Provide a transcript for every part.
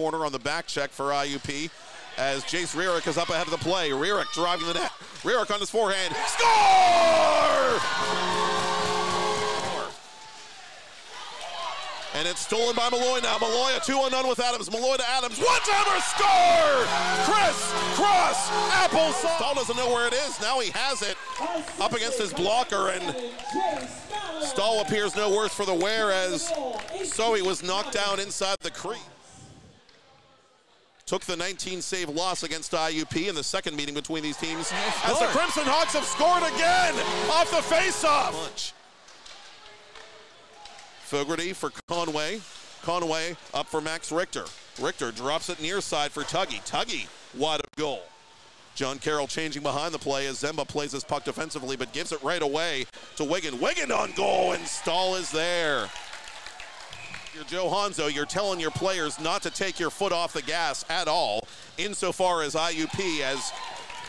corner on the back check for IUP as Jace Rierick is up ahead of the play. Rierick driving the net. Rierick on his forehand. Score! And it's stolen by Malloy now. Malloy a 2-on-none with Adams. Malloy to Adams. One-timer, score! Chris Cross Applesauce. Stahl doesn't know where it is. Now he has it up against his blocker, and Stahl appears no worse for the wear as Soe was knocked down inside the crease. Took the 19-save loss against IUP in the second meeting between these teams as the Crimson Hawks have scored again off the face-off. Fogarty for Conway. Conway up for Max Richter. Richter drops it near side for Tuggy. Tuggy wide of goal. John Carroll changing behind the play as Zemba plays his puck defensively but gives it right away to Wigan. Wigan on goal, and Stahl is there. You're Joe Hanzo, you're telling your players not to take your foot off the gas at all, insofar as IUP, as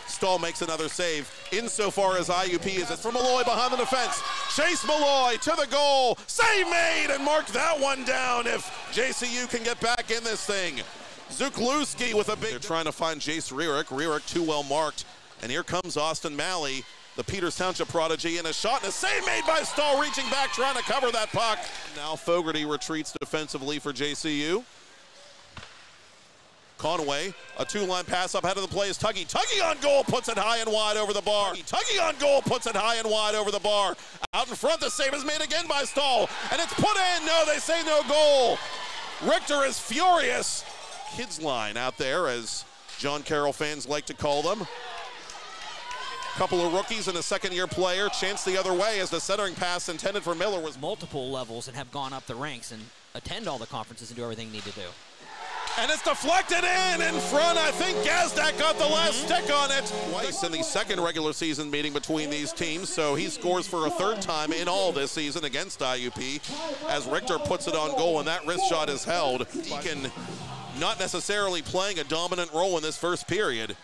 Stahl makes another save, insofar as IUP is. It's from Malloy behind the defense. Chase Malloy to the goal. Save made, and mark that one down if JCU can get back in this thing. Zuklewski with a big... They're trying to find Jace Rierick. Rierick too well marked. And here comes Austin Malley, the Peters Township prodigy, and a shot and a save made by Stahl, reaching back, trying to cover that puck. Now Fogarty retreats defensively for JCU. Conway, a two-line pass up ahead of the play is Tuggy. Tuggy on goal, puts it high and wide over the bar. Tuggy on goal, puts it high and wide over the bar. Out in front, the save is made again by Stahl, and it's put in. No, they say no goal. Richter is furious. Kids line out there, as John Carroll fans like to call them. Couple of rookies and a second-year player. Chance the other way as the centering pass intended for Miller was multiple levels and have gone up the ranks and attend all the conferences and do everything they need to do. And it's deflected in front. I think Gazdak got the last stick on it. Twice in the second regular season meeting between these teams, so he scores for a third time in all this season against IUP as Richter puts it on goal, and that wrist shot is held. Deacon not necessarily playing a dominant role in this first period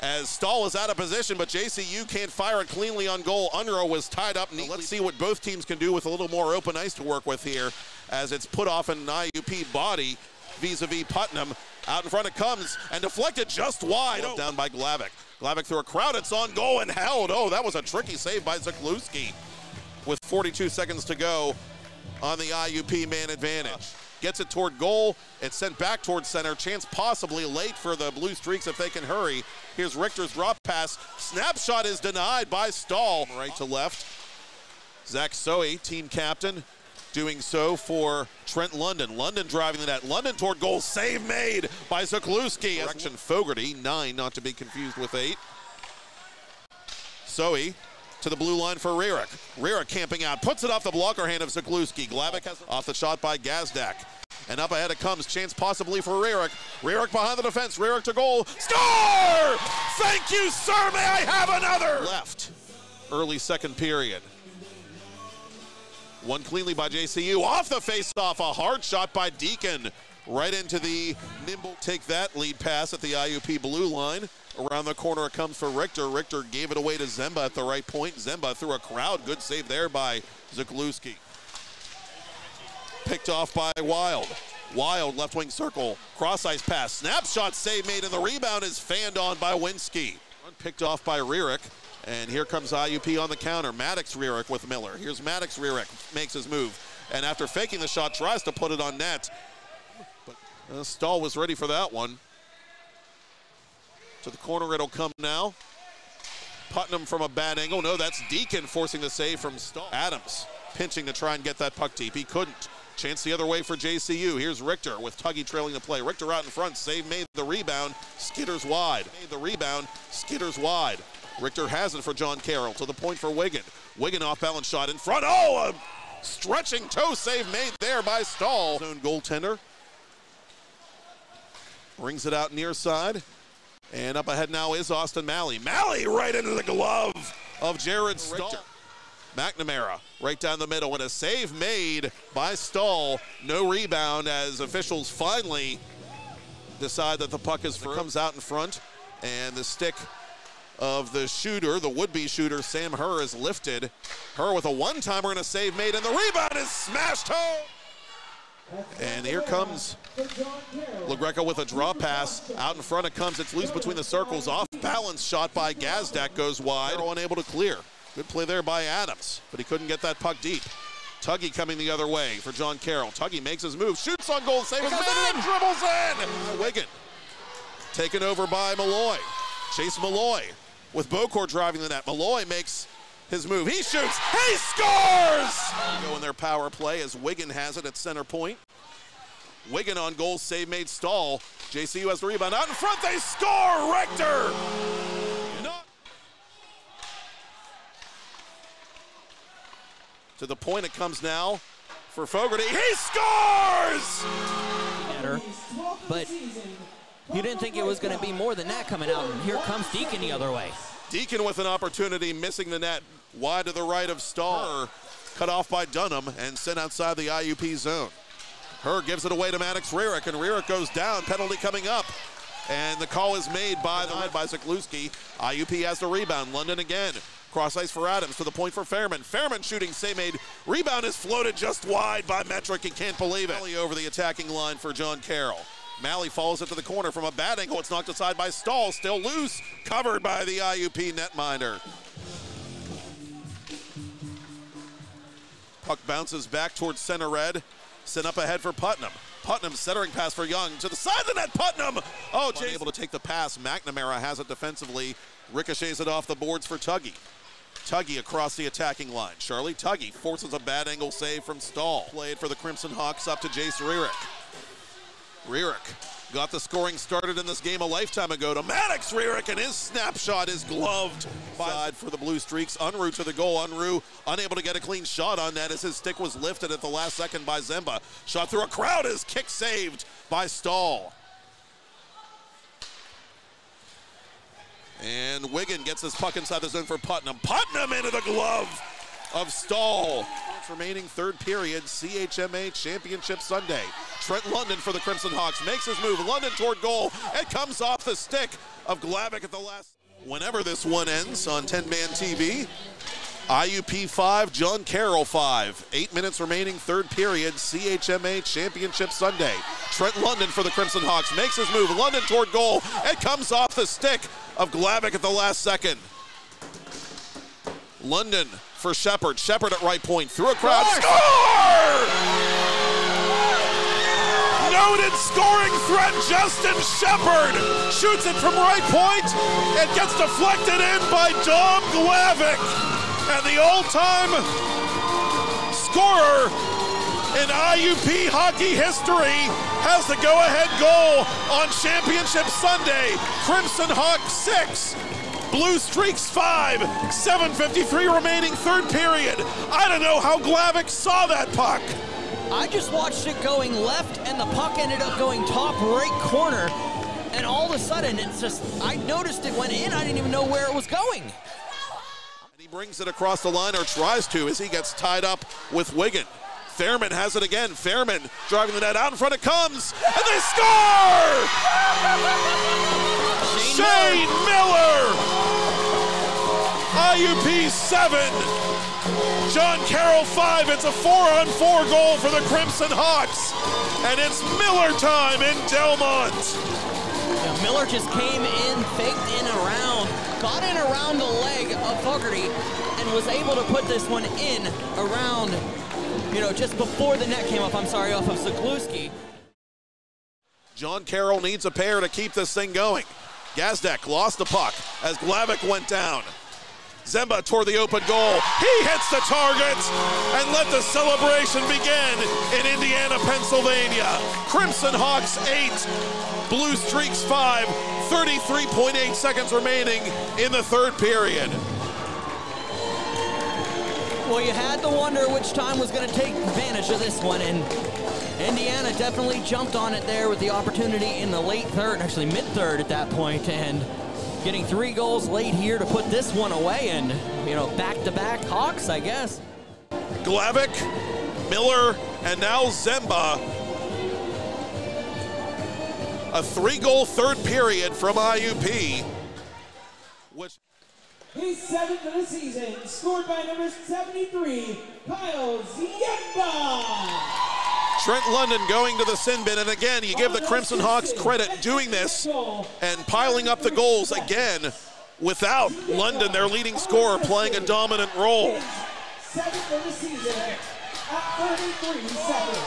as Stahl is out of position, but JCU can't fire it cleanly on goal. Unruh was tied up neatly. Let's see what both teams can do with a little more open ice to work with here as it's put off an IUP body vis-a-vis Putnam. Out in front it comes and deflected just wide. Down by Glavic. Glavic through a crowd. It's on goal and held. Oh, that was a tricky save by Zuklewski with 42 seconds to go on the IUP man advantage. Gets it toward goal. It's sent back towards center. Chance possibly late for the Blue Streaks if they can hurry. Here's Richter's drop pass. Snapshot is denied by Stahl. Right to left. Zach Soe, team captain, doing so for Trent London. London driving the net. London toward goal. Save made by Zuklewski. Direction Fogarty, 9, not to be confused with 8. Soe to the blue line for Rierick. Rierick camping out, puts it off the blocker hand of Zuklewski. Glavic has off the shot by Gazdak. And up ahead it comes. Chance possibly for Rierick. Rierick behind the defense. Rierick to goal. Score! Thank you, sir. May I have another? Left. Early second period. Won cleanly by JCU. Off the face-off, a hard shot by Deacon. Right into the nimble. Take that lead pass at the IUP blue line. Around the corner it comes for Richter. Richter gave it away to Zemba at the right point. Zemba through a crowd. Good save there by Zuklewski. Picked off by Wild. Wild left wing circle. Cross ice pass. Snapshot save made, and the rebound is fanned on by Winsky. Picked off by Rierick. And here comes IUP on the counter. Maddox Rierick with Miller. Here's Maddox Rierick, makes his move. And after faking the shot, tries to put it on net. But Stahl was ready for that one. To the corner it'll come now. Putnam from a bad angle. No, that's Deacon forcing the save from Stahl. Adams pinching to try and get that puck deep. He couldn't. Chance the other way for JCU. Here's Richter with Tuggy trailing the play. Richter out in front. Save made. The rebound. Skitters wide. Made the rebound. Skitters wide. Richter has it for John Carroll. To the point for Wigan. Wigan off balance shot in front. Oh, a stretching toe save made there by Stahl. Zone goaltender. Brings it out near side. And up ahead now is Austin Malley. Malley right into the glove of Jared Stahl. McNamara right down the middle, and a save made by Stahl. No rebound as officials finally decide that the puck is free. Comes out in front, and the stick of the shooter, the would-be shooter, Sam Herr, is lifted. Herr with a one-timer and a save made, and the rebound is smashed home. And here comes LaGreca with a draw pass. Out in front it comes. It's loose between the circles. Off balance shot by Gazdak goes wide. Unable to clear. Good play there by Adams, but he couldn't get that puck deep. Tuggy coming the other way for John Carroll. Tuggy makes his move, shoots on goal, saves and dribbles in. Wigan taken over by Malloy. Chase Malloy with Bocourt driving the net. Malloy makes his move. He shoots. He scores! Go in their power play as Wigan has it at center point. Wigan on goal, save made, Stahl. JCU has the rebound. Out in front, they score! Rector! To the point it comes now for Fogarty. He scores! But you didn't think it was going to be more than that coming out, and here comes Deacon the other way. Deacon with an opportunity, missing the net, wide to the right of Stahl. Cut off by Dunham and sent outside the IUP zone. Herr gives it away to Maddox Rierick, and Rierick goes down. Penalty coming up, and the call is made by Zaklewski. IUP has the rebound. London again. Cross ice for Adams, to the point for Fairman. Fairman shooting, save made. Rebound is floated just wide by Metrick. He can't believe it. Malley over the attacking line for John Carroll. Malley follows it to the corner from a bad angle. It's knocked aside by Stahl. Still loose, covered by the IUP netminder. Puck bounces back towards center red. Sent up ahead for Putnam. Putnam centering pass for Young. To the side of the net, Putnam! Oh, Jay's able to take the pass. McNamara has it defensively. Ricochets it off the boards for Tuggy. Tuggy across the attacking line. Charlie Tuggy forces a bad angle save from Stahl. Played for the Crimson Hawks up to Jace Rierick. Rierick got the scoring started in this game a lifetime ago to Maddox Rierick, and his snapshot is gloved side for the Blue Streaks. Unruh to the goal. Unruh unable to get a clean shot on net as his stick was lifted at the last second by Zemba. Shot through a crowd, his kick saved by Stahl. And Wigan gets his puck inside the zone for Putnam. Putnam into the glove of Stahl. Remaining third period, CHMA Championship Sunday. Trent London for the Crimson Hawks makes his move. London toward goal. It comes off the stick of Glavick at the last. Whenever this one ends on TenbandTV, IUP 5, John Carroll 5. 8 minutes remaining, third period, CHMA Championship Sunday. Trent London for the Crimson Hawks makes his move. London toward goal. It comes off the stick of Glavick at the last second. London for Shepard. Shepard at right point. Through a crowd. Score! Noted scoring threat, Justin Shepard shoots it from right point. It gets deflected in by Dom Glavick. And the all-time scorer in IUP hockey history has the go-ahead goal on Championship Sunday. Crimson Hawks 6, Blue Streaks 5, 7:53 remaining third period. I don't know how Glavick saw that puck. I just watched it going left, and the puck ended up going top right corner. And all of a sudden, it's just, I noticed it went in. I didn't even know where it was going. And he brings it across the line, or tries to, as he gets tied up with Wigan. Fairman has it again. Fairman driving the net. Out in front it comes, and they score! Shane Miller! IUP 7, John Carroll 5. It's a 4-on-4 goal for the Crimson Hawks, and it's Miller time in Delmont. Yeah, Miller just came in, faked in around, got in around the leg of Fogarty, and was able to put this one in around, just before the net came up, off of Zaklewski. John Carroll needs a pair to keep this thing going. Gazdak lost the puck as Glavick went down. Zemba toward the open goal. He hits the target, and let the celebration begin in Indiana, Pennsylvania. Crimson Hawks 8, Blue Streaks 5, 33.8 seconds remaining in the third period. Well, you had to wonder which time was going to take advantage of this one, and Indiana definitely jumped on it there with the opportunity in the late third, actually mid-third at that point, and getting 3 goals late here to put this one away, and, back-to-back Hawks, I guess. Glavick, Miller, and now Zemba. A 3-goal third period from IUP. His 7th of the season, scored by number 73, Kyle Ziemba. Trent London going to the sin bin, and again, you give the Crimson Hawks credit doing this and piling up the goals again without London, their leading scorer, playing a dominant role. 7th of the season at 33 seconds.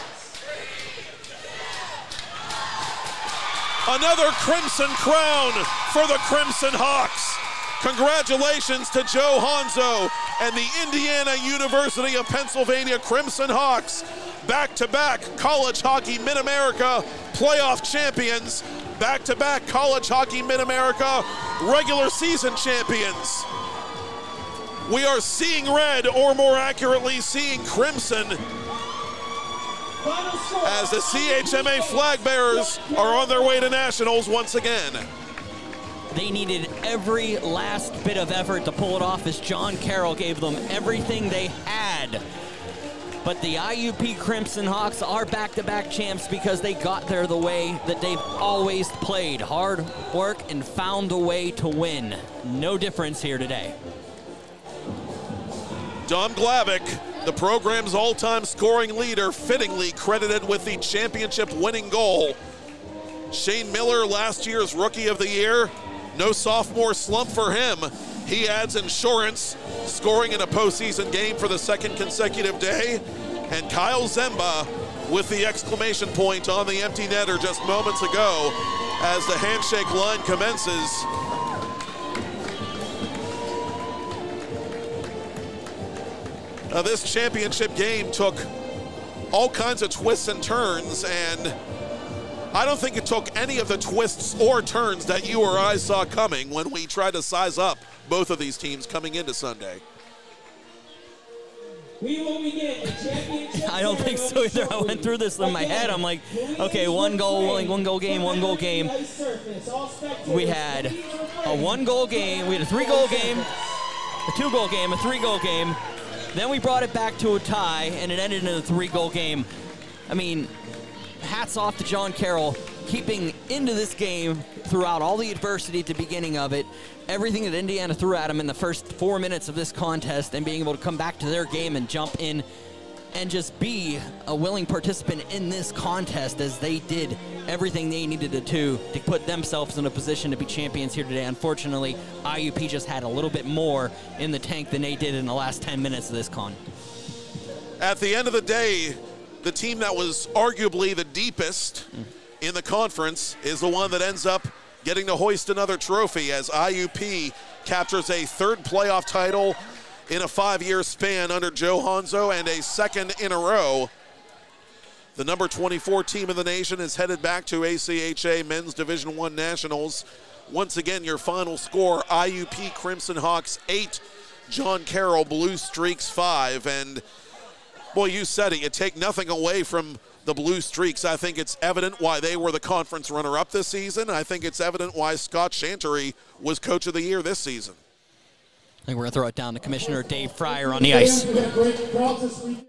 Another Crimson crown for the Crimson Hawks. Congratulations to Joe Honzo and the Indiana University of Pennsylvania Crimson Hawks. Back-to-back College Hockey Mid-America playoff champions. Back-to-back College Hockey Mid-America regular season champions. We are seeing red, or more accurately, seeing crimson, as the CHMA flag bearers are on their way to nationals once again. They needed every last bit of effort to pull it off, as John Carroll gave them everything they had. But the IUP Crimson Hawks are back-to-back champs because they got there the way that they've always played. Hard work and found a way to win. No difference here today. Dom Glavic, the program's all-time scoring leader, fittingly credited with the championship winning goal. Shane Miller, last year's Rookie of the Year. No sophomore slump for him. He adds insurance, scoring in a postseason game for the second consecutive day. And Kyle Zemba with the exclamation point on the empty netter just moments ago as the handshake line commences. Now, this championship game took all kinds of twists and turns, and I don't think it took any of the twists or turns that you or I saw coming when we tried to size up both of these teams coming into Sunday. We will begin the championship. I don't think so either. I went through this in my head. I'm like, okay, one goal game. We had a 1-goal game. We had a 3-goal game, a 2-goal game, a 3-goal game. Then we brought it back to a tie, and it ended in a 3-goal game. I mean, hats off to John Carroll, keeping into this game throughout all the adversity at the beginning of it, everything that Indiana threw at him in the first 4 minutes of this contest, and being able to come back to their game and jump in and just be a willing participant in this contest, as they did everything they needed to do to put themselves in a position to be champions here today. Unfortunately, IUP just had a little bit more in the tank than they did in the last 10 minutes of this con. At the end of the day, the team that was arguably the deepest in the conference is the one that ends up getting to hoist another trophy, as IUP captures a 3rd playoff title in a 5-year span under Joe Honzo, and a 2nd in a row. The number 24 team in the nation is headed back to ACHA Men's Division I Nationals. Once again, your final score, IUP Crimson Hawks 8, John Carroll Blue Streaks 5. And boy, you said it, you take nothing away from the Blue Streaks. I think it's evident why they were the conference runner-up this season. I think it's evident why Scott Chantery was Coach of the Year this season. I think we're going to throw it down to Commissioner Dave Fryer on the ice. We had great crowds this weekend.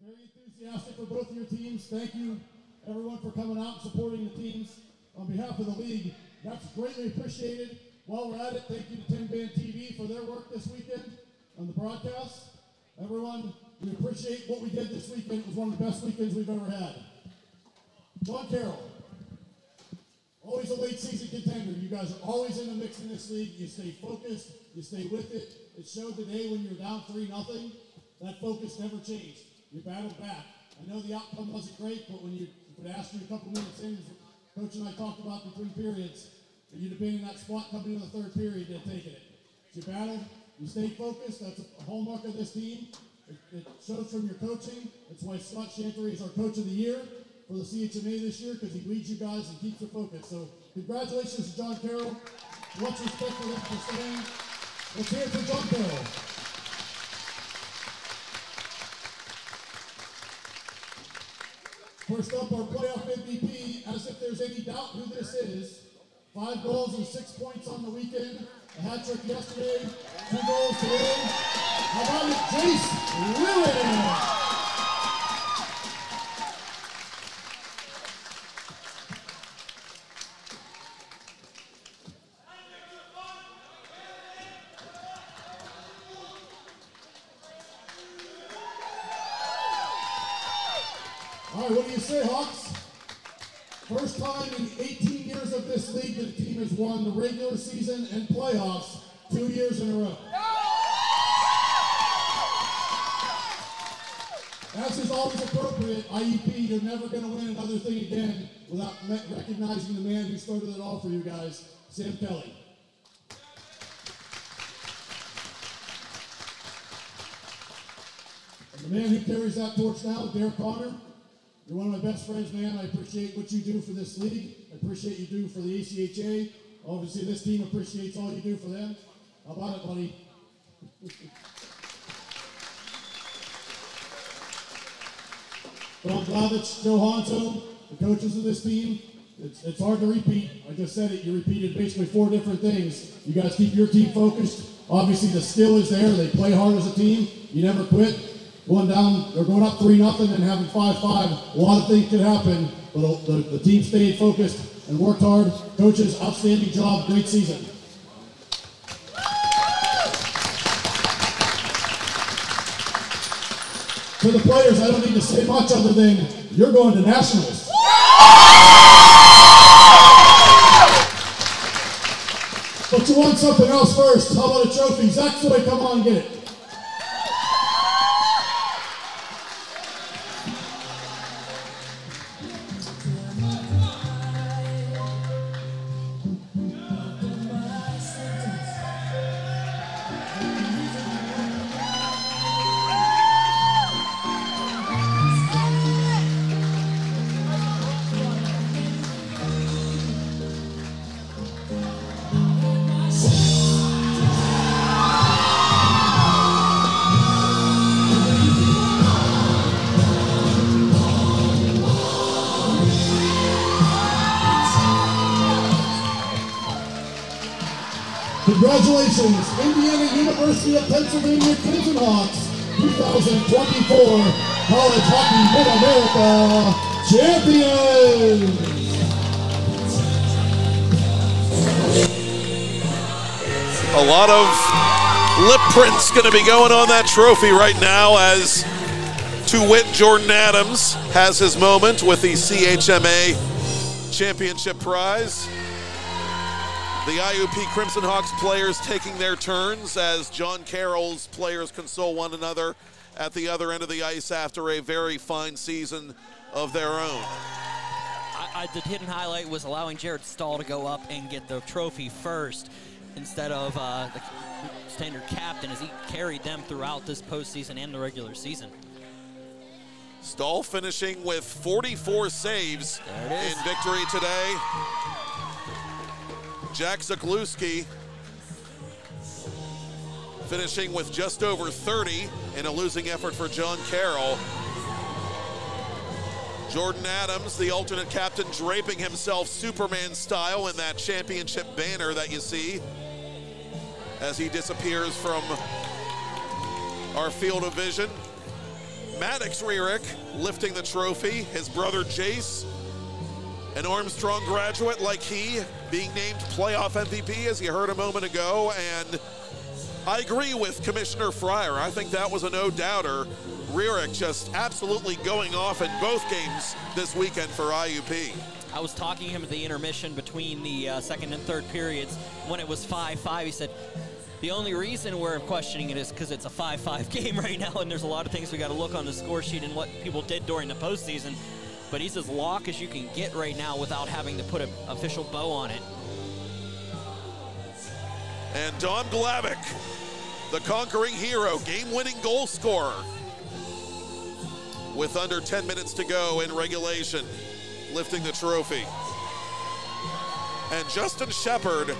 Very enthusiastic for both of your teams. Thank you, everyone, for coming out and supporting the teams on behalf of the league. That's greatly appreciated. While we're at it, thank you to TenbandTV for their work this weekend on the broadcast. Everyone, we appreciate what we did this weekend. It was one of the best weekends we've ever had. John Carroll, always a late season contender. You guys are always in the mix in this league. You stay focused. You stay with it. It showed today when you're down 3-0, that focus never changed. You battled back. I know the outcome wasn't great, but when you would ask you a couple minutes in, as Coach and I talked about between periods, you'd have been in that spot coming into the 3rd period and taking it. So you battled. You stayed focused. That's a hallmark of this team. It shows from your coaching. That's why Scott Chantery is our Coach of the Year for the CHMA this year, because he leads you guys and keeps you focused. So congratulations to John Carroll. Much respect for them for staying. Let's hear it for John Carroll. First up, our playoff MVP, as if there's any doubt who this is. 5 goals and 6 points on the weekend. A hat trick yesterday, 2 goals today. How about it, Jace Lillian? All right, what do you say, Hawks? First time in 18 years of this league that the team has won the regular season and playoffs 2 years in a row. As is always appropriate, IUP, you're never going to win another thing again without recognizing the man who started it all for you guys, Sam Kelly. And the man who carries that torch now, Derek Connor. You're one of my best friends, man. I appreciate what you do for this league. I appreciate you do for the ACHA. Obviously, this team appreciates all you do for them. How about it, buddy? But I'm glad that Joe Honto, the coaches of this team, it's hard to repeat. I just said it. You repeated basically 4 different things. You guys keep your team focused. Obviously, the skill is there. They play hard as a team. You never quit. Going down, they're going up 3-0 and having 5-5. A lot of things could happen, but the team stayed focused and worked hard. Coaches, outstanding job, great season. For the players, I don't need to say much other than you're going to nationals. But you want something else first. How about a trophy? Zach Soy, come on, get it. Congratulations, Indiana University of Pennsylvania Crimson Hawks, 2024 College Hockey Mid-America Champions! A lot of lip prints going to be going on that trophy right now as to wit Jordan Adams has his moment with the CHMA championship prize. The IUP Crimson Hawks players taking their turns as John Carroll's players console one another at the other end of the ice after a very fine season of their own. The hidden highlight was allowing Jared Stahl to go up and get the trophy first instead of the standard captain, as he carried them throughout this postseason and the regular season. Stahl finishing with 44 saves in victory today. Jack Zaglewski finishing with just over 30 in a losing effort for John Carroll. Jordan Adams, the alternate captain, draping himself Superman style in that championship banner that you see as he disappears from our field of vision. Maddox Rierick lifting the trophy, his brother Jace, an Armstrong graduate like he, being named playoff MVP, as you heard a moment ago. And I agree with Commissioner Fryer. I think that was a no-doubter. Rierick just absolutely going off in both games this weekend for IUP. I was talking to him at the intermission between the second and third periods. When it was 5-5, he said, the only reason we're questioning it is because it's a 5-5 game right now, and there's a lot of things we got to look on the score sheet and what people did during the postseason. But he's as locked as you can get right now without having to put an official bow on it. And Dom Glavic, the conquering hero, game-winning goal scorer, with under 10 minutes to go in regulation, lifting the trophy. And Justin Shepard,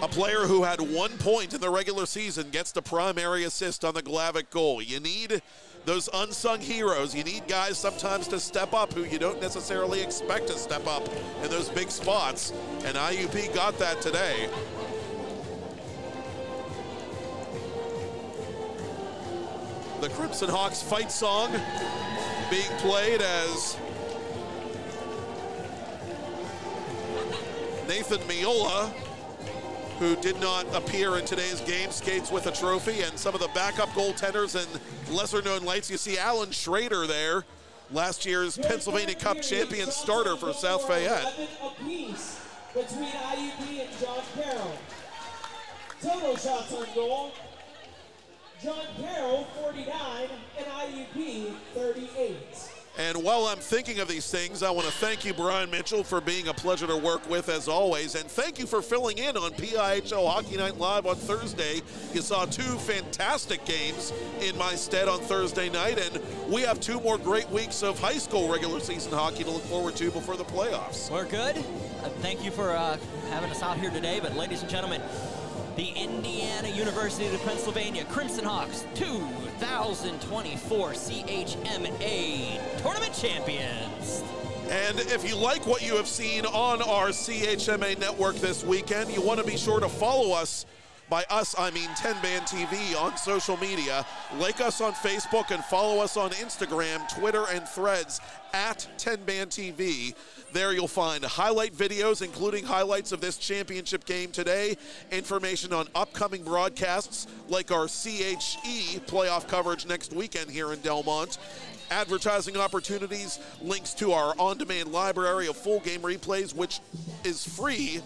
a player who had 1 point in the regular season, gets the primary assist on the Glavic goal. You need those unsung heroes. You need guys sometimes to step up who you don't necessarily expect to step up in those big spots, and IUP got that today. The Crimson Hawks fight song being played as Nathan Miola, who did not appear in today's game, skates with a trophy, and some of the backup goaltenders and lesser-known lights. You see Alan Schrader there, last year's Pennsylvania Cup champion starter for South Fayette. 11 apiece between IUP and John Carroll. Total shots on goal, John Carroll 49 and IUP 38. And while I'm thinking of these things, I want to thank you, Brian Mitchell, for being a pleasure to work with as always. And thank you for filling in on PIHL Hockey Night Live on Thursday. You saw 2 fantastic games in my stead on Thursday night, and we have 2 more great weeks of high school regular season hockey to look forward to before the playoffs. We're good. Thank you for having us out here today. But ladies and gentlemen, the Indiana University of Pennsylvania Crimson Hawks 2024 CHMA Tournament Champions. And if you like what you have seen on our CHMA network this weekend, you want to be sure to follow us. By us, I mean TenbandTV on social media. Like us on Facebook and follow us on Instagram, Twitter, and Threads at TenbandTV. There you'll find highlight videos, including highlights of this championship game today, information on upcoming broadcasts like our CHE playoff coverage next weekend here in Delmont, advertising opportunities, links to our on-demand library of full game replays, which is free,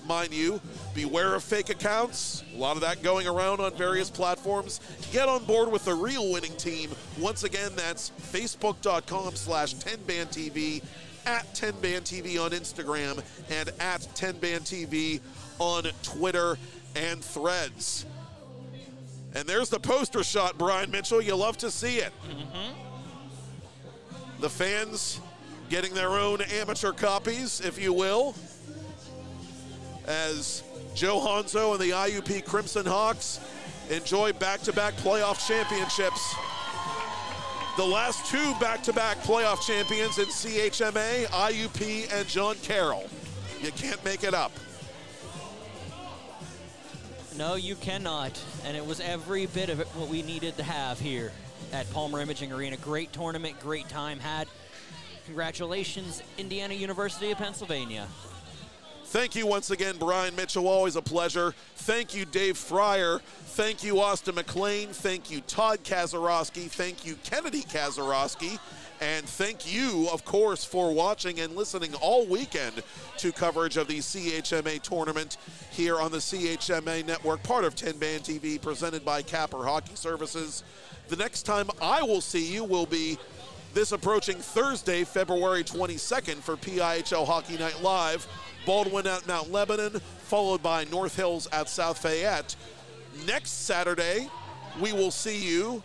mind you. Beware of fake accounts. A lot of that going around on various platforms. Get on board with the real winning team. Once again, that's facebook.com/TenbandTV, at TenbandTV on Instagram, and at TenbandTV on Twitter and Threads. And there's the poster shot, Brian Mitchell. You love to see it. The fans getting their own amateur copies, if you will, as Joe Honzo and the IUP Crimson Hawks enjoy back-to-back playoff championships. The last 2 back-to-back playoff champions in CHMA, IUP and John Carroll. You can't make it up. No, you cannot. And it was every bit of it what we needed to have here at Palmer Imaging Arena. Great tournament, great time had. Congratulations, Indiana University of Pennsylvania. Thank you once again, Brian Mitchell. Always a pleasure. Thank you, Dave Fryer. Thank you, Austin McLean. Thank you, Todd Kazarowski. Thank you, Kennedy Kazarowski. And thank you, of course, for watching and listening all weekend to coverage of the CHMA tournament here on the CHMA network, part of TenbandTV, presented by Capper Hockey Services. The next time I will see you will be this approaching Thursday, February 22nd for PIHL Hockey Night Live. Baldwin at Mount Lebanon, followed by North Hills at South Fayette. Next Saturday, we will see you,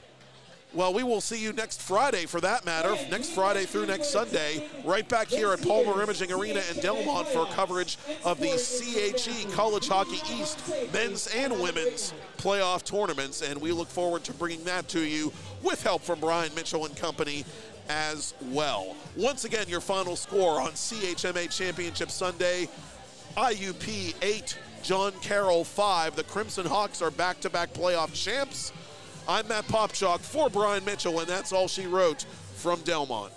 well, we will see you next Friday for that matter, next Friday through next Sunday, right back here at Palmer Imaging Arena in Delmont for coverage of the CHE College Hockey East men's and women's playoff tournaments, and we look forward to bringing that to you with help from Brian Mitchell and company as well. Once again, your final score on CHMA Championship Sunday, IUP 8, John Carroll 5. The Crimson Hawks are back-to-back playoff champs. I'm Matt Popchock for Brian Mitchell, and that's all she wrote from Delmont.